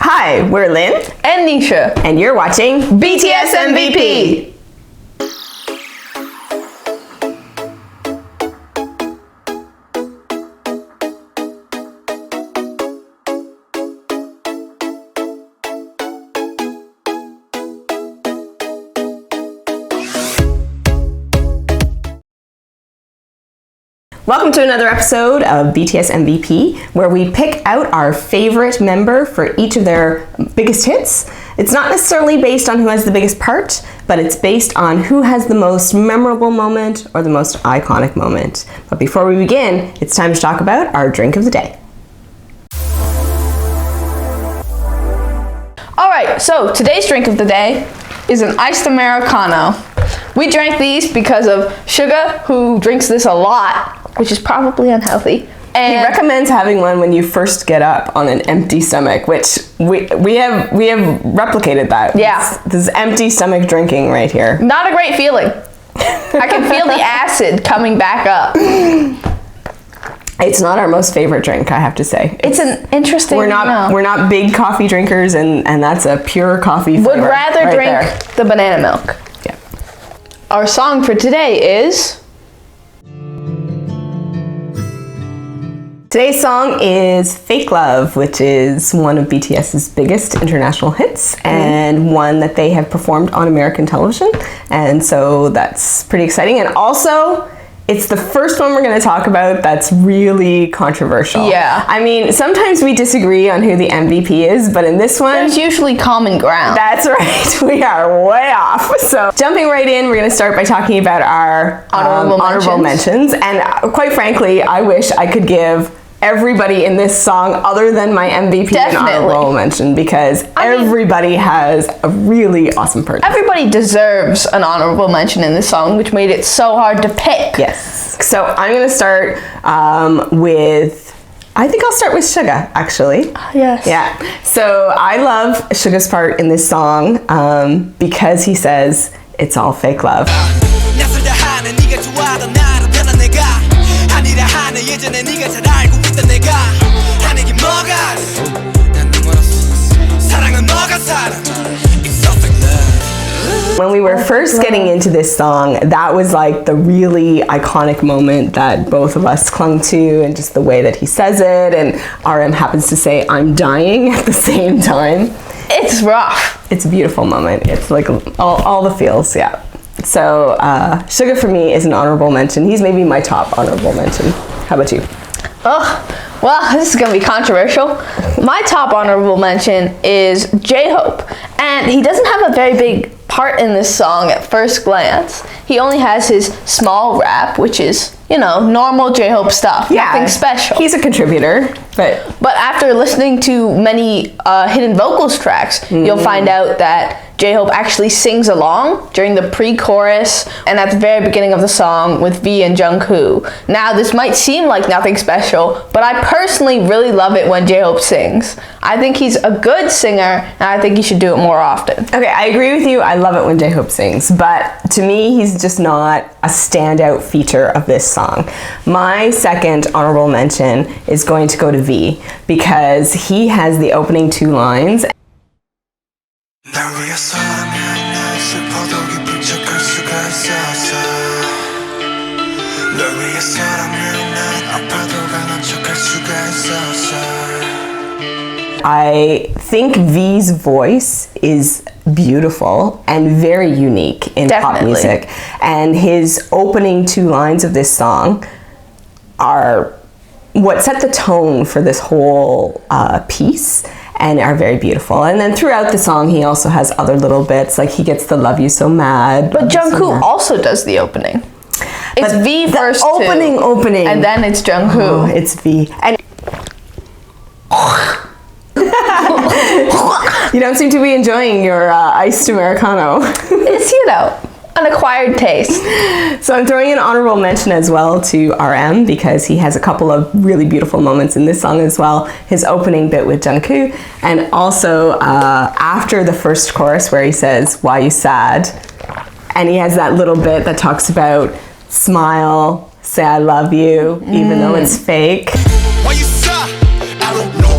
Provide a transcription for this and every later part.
Hi, we're Lynn and Nisha, and you're watching BTS MVP. Welcome to another episode of BTS MVP, where we pick out our favorite member for each of their biggest hits. It's not necessarily based on who has the biggest part, but it's based on who has the most memorable moment or the most iconic moment. But before we begin, it's time to talk about our drink of the day. Alright, so today's drink of the day is an iced Americano. We drank these because of Suga, who drinks this a lot, which is probably unhealthy. And he recommends having one when you first get up on an empty stomach, which we have replicated that. Yeah. This is empty stomach drinking right here. Not a great feeling. I can feel the acid coming back up. It's not our most favorite drink, I have to say. It's an interesting. We're not big coffee drinkers, and that's a pure coffee flavor. Would rather drink the banana milk. Yeah. Our song for today is. Today's song is Fake Love, which is one of BTS's biggest international hits and one that they have performed on American television. And so that's pretty exciting. And also, it's the first one we're going to talk about that's really controversial. Yeah. I mean, sometimes we disagree on who the MVP is, but in this one, There's usually common ground. that's right. We are way off. So jumping right in, we're going to start by talking about our honorable mentions. And quite frankly, I wish I could give everybody in this song other than my MVP an honorable mention, because everybody has a really awesome part. Everybody deserves an honorable mention in this song, which made it so hard to pick. Yes. So I'm going to start I think I'll start with Suga, actually. Yes. Yeah. So I love Suga's part in this song because he says, it's all fake love. When we were first getting into this song, that was like the really iconic moment that both of us clung to, and just the way that he says it, and RM happens to say, I'm dying at the same time. It's rough. It's a beautiful moment. It's like all the feels, yeah. So Suga for me is an honorable mention. He's maybe my top honorable mention. How about you? Oh, well, this is going to be controversial. My top honorable mention is J-Hope. And he doesn't have a very big part in this song at first glance. He only has his small rap, which is, normal J-Hope stuff. Yeah, nothing special. He's a contributor, But after listening to many hidden vocals tracks, you'll find out that J-Hope actually sings along during the pre-chorus and at the very beginning of the song with V and Jungkook. Now, this might seem like nothing special, but I personally really love it when J-Hope sings. I think he's a good singer, and I think he should do it more often. Okay, I agree with you. I love it when J-Hope sings, but to me, he's just not a standout feature of this song. My second honorable mention is going to go to V, because he has the opening two lines. I think V's voice is beautiful and very unique in pop music, and his opening two lines of this song are what set the tone for this whole piece and are very beautiful. And then throughout the song, he also has other little bits, like he gets the Love You So Mad. But Jungkook also does the opening. It's V first, opening, and then it's Jungkook. Oh, it's V. And you don't seem to be enjoying your iced Americano. It's, an acquired taste. So I'm throwing an honorable mention as well to RM, because he has a couple of really beautiful moments in this song as well. His opening bit with Jungkook, and also after the first chorus where he says, why you sad? And he has that little bit that talks about smile, say I love you, even though it's fake. Why you sad? I don't know.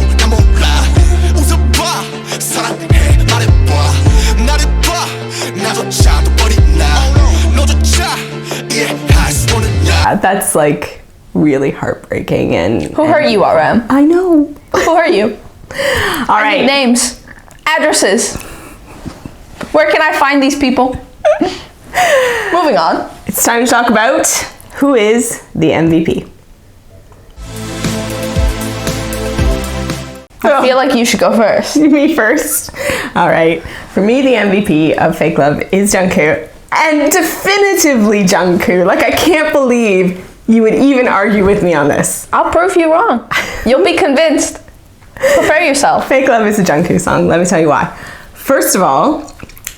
that's like really heartbreaking. And who hurt you, RM? I know. Who hurt you? All right. Names, addresses. Where can I find these people? Moving on. It's time to talk about who is the MVP. I feel like you should go first. Me first. All right. For me, the MVP of Fake Love is Jungkook, and definitively Jungkook. Like, I can't believe you would even argue with me on this. I'll prove you wrong. You'll be convinced. Prepare yourself. Fake Love is a Jungkook song. Let me tell you why. First of all,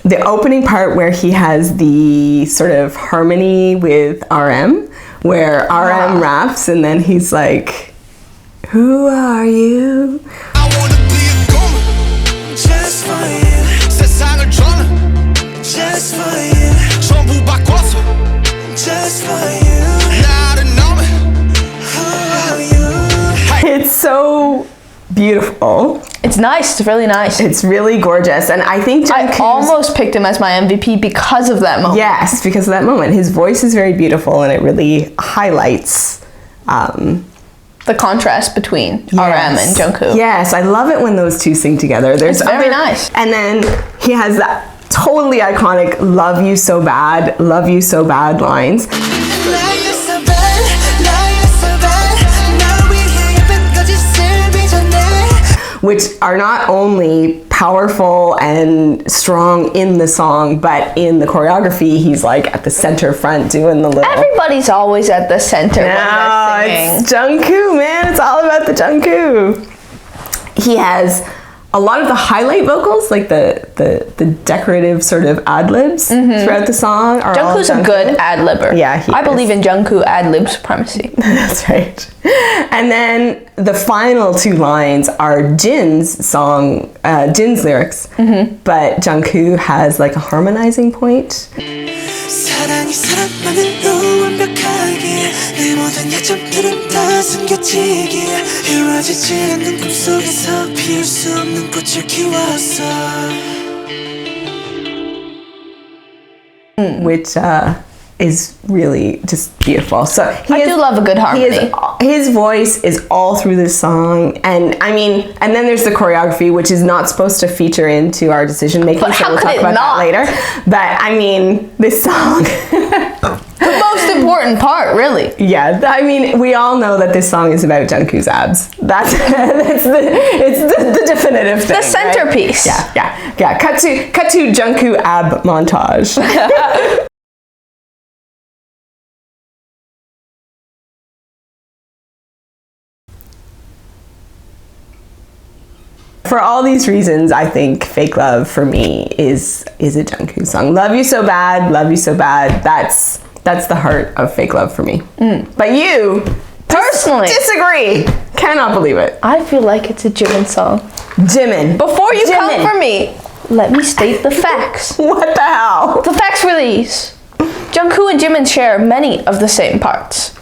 the opening part where he has the sort of harmony with RM, where RM raps and then he's like, "Who are you?" I wanna be a goner, just for you. 세상을 drown, just for you. 전부 바꿔서, just for you. 나를 넘어, who are you? It's so beautiful. It's nice. It's really nice. It's really gorgeous, and I think I almost picked him as my MVP because of that moment. Yes, because of that moment. His voice is very beautiful, and it really highlights the contrast between RM and Jungkook. Yes, I love it when those two sing together. It's very nice. And then he has that totally iconic "Love you so bad" lines. Which are not only powerful and strong in the song, but in the choreography, he's like at the center front doing the little... Everybody's always at the center when they're singing. It's Jungkook, man. It's all about the Jungkook. He has a lot of the highlight vocals, like the decorative sort of ad-libs throughout the song. Jungkook's a good ad-libber. Yeah, I believe in Jungkook ad-lib supremacy. That's right. And then the final two lines are Jin's song, Jin's lyrics, but Jungkook has like a harmonizing point. 사랑이 사랑만으로 완벽하게 내 모든 약점들은 다 숨겨지기에 이루어지지 않는 꿈속에서 피울 수 없는 꽃을 키웠어. Which is really just beautiful. So I do love a good harmony. His voice is all through this song, and I mean, and then there's the choreography, which is not supposed to feature into our decision making. But so we'll talk about that later. But I mean, this song. The most important part, really. Yeah, I mean, we all know that this song is about Jungkook's abs. That's the definitive thing. The centerpiece. Right? Yeah. Cut to Jungkook ab montage. For all these reasons, I think Fake Love for me is a Jungkook song. Love you so bad. That's the heart of Fake Love for me. But you personally disagree. Cannot believe it. I feel like it's a Jimin song. Jimin. Before you come for me, let me state the facts. What the hell? The facts were these. Jungkook and Jimin share many of the same parts.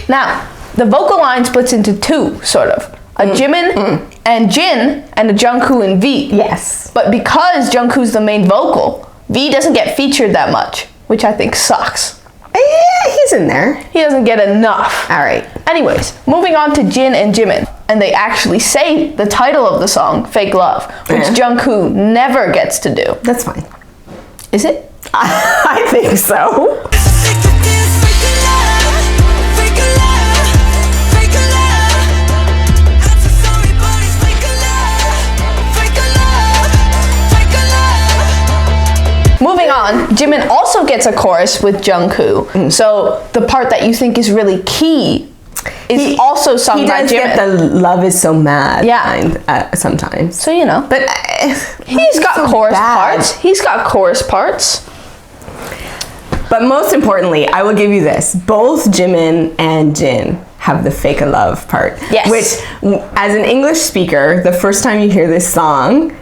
Now, the vocal line splits into two, sort of. A Jimin and Jin, and a Jungkook and V. Yes. But because Jungkook's the main vocal, V doesn't get featured that much, which I think sucks. Yeah, he's in there. He doesn't get enough. All right. Anyways, moving on to Jin and Jimin, and they actually say the title of the song, Fake Love, which Jungkook never gets to do. That's fine. Is it? I think so. Moving on, Jimin also gets a chorus with Jungkook. So the part that you think is really key is also sung by Jimin. He does get the "Love is so mad" line sometimes. So you know, but he's got chorus parts. He's got chorus parts. But most importantly, I will give you this: both Jimin and Jin have the "Fake a Love" part. Yes. Which, as an English speaker, the first time you hear this song,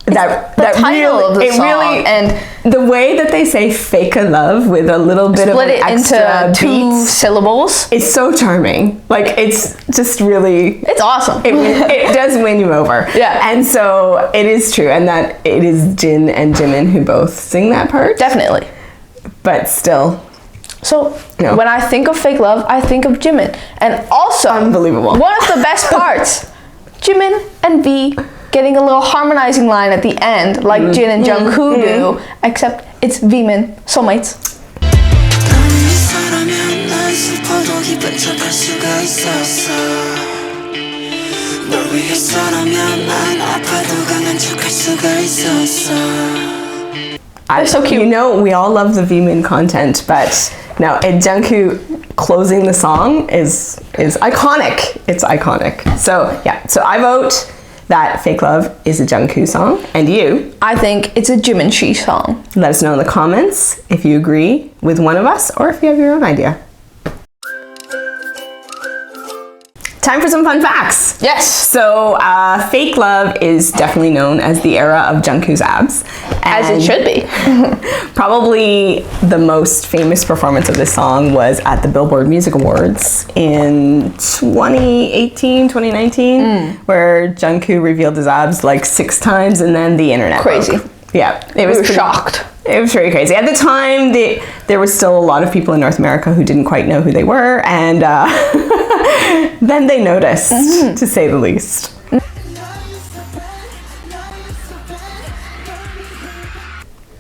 that title really, of the song, really, and the way that they say "fake a love" with a little bit of an extra into two syllables, it's so charming. Like, it's just really, it's awesome. It does win you over. Yeah. And so it is true, and that it is Jin and Jimin who both sing that part. Definitely. But still, So when I think of Fake Love, I think of Jimin. And also, unbelievable. One of the best parts, Jimin and V getting a little harmonizing line at the end, like Jin and Jungkook do, except it's Vmin, soulmates. They're so cute. You know, we all love the Vmin content, but no, and Jungkook closing the song is iconic. It's iconic. So yeah, so I vote that Fake Love is a Jungkook song, and you? I think it's a Jimin Shi song. Let us know in the comments if you agree with one of us or if you have your own idea. Time for some fun facts. Yes. So Fake Love is definitely known as the era of Jungkook's abs. As it should be. Probably the most famous performance of this song was at the Billboard Music Awards in 2018, 2019, where Jungkook revealed his abs like 6 times and then the internet Crazy. broke. Yeah. We were shocked. It was very crazy. At the time, there was still a lot of people in North America who didn't quite know who they were, and then they noticed, to say the least.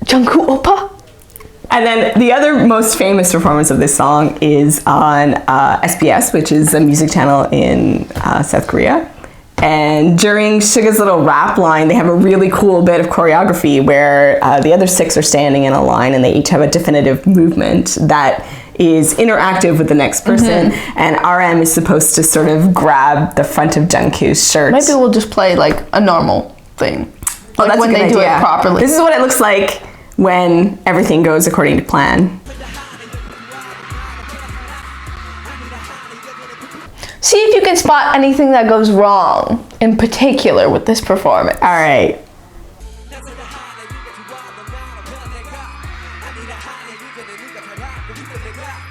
Jungkook Oppa? And then the other most famous performance of this song is on SBS, which is a music channel in South Korea. And during Suga's little rap line, they have a really cool bit of choreography where the other 6 are standing in a line and they each have a definitive movement that is interactive with the next person. And RM is supposed to sort of grab the front of Jungkook's shirt. Maybe we'll just play like a normal thing. Oh, like that's when a good they do idea. it properly. This is what it looks like when everything goes according to plan. See if you can spot anything that goes wrong in particular with this performance. All right.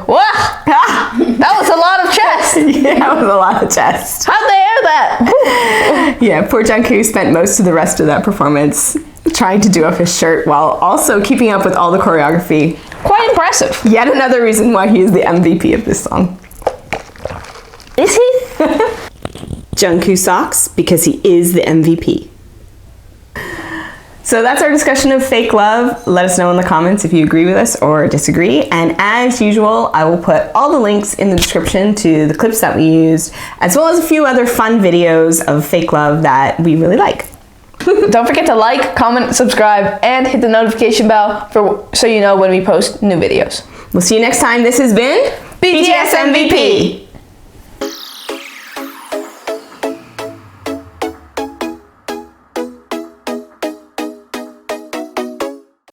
Wow! That was a lot of chest. Yeah, that was a lot of chest. How'd they air that? Yeah, poor Jungkook spent most of the rest of that performance trying to do up his shirt while also keeping up with all the choreography. Quite impressive. Yet another reason why he is the MVP of this song. Is he? Jungkook socks because he is the MVP. So that's our discussion of Fake Love. Let us know in the comments if you agree with us or disagree. And as usual, I will put all the links in the description to the clips that we used, as well as a few other fun videos of Fake Love that we really like. Don't forget to like, comment, subscribe, and hit the notification bell so you know when we post new videos. We'll see you next time. This has been BTS MVP.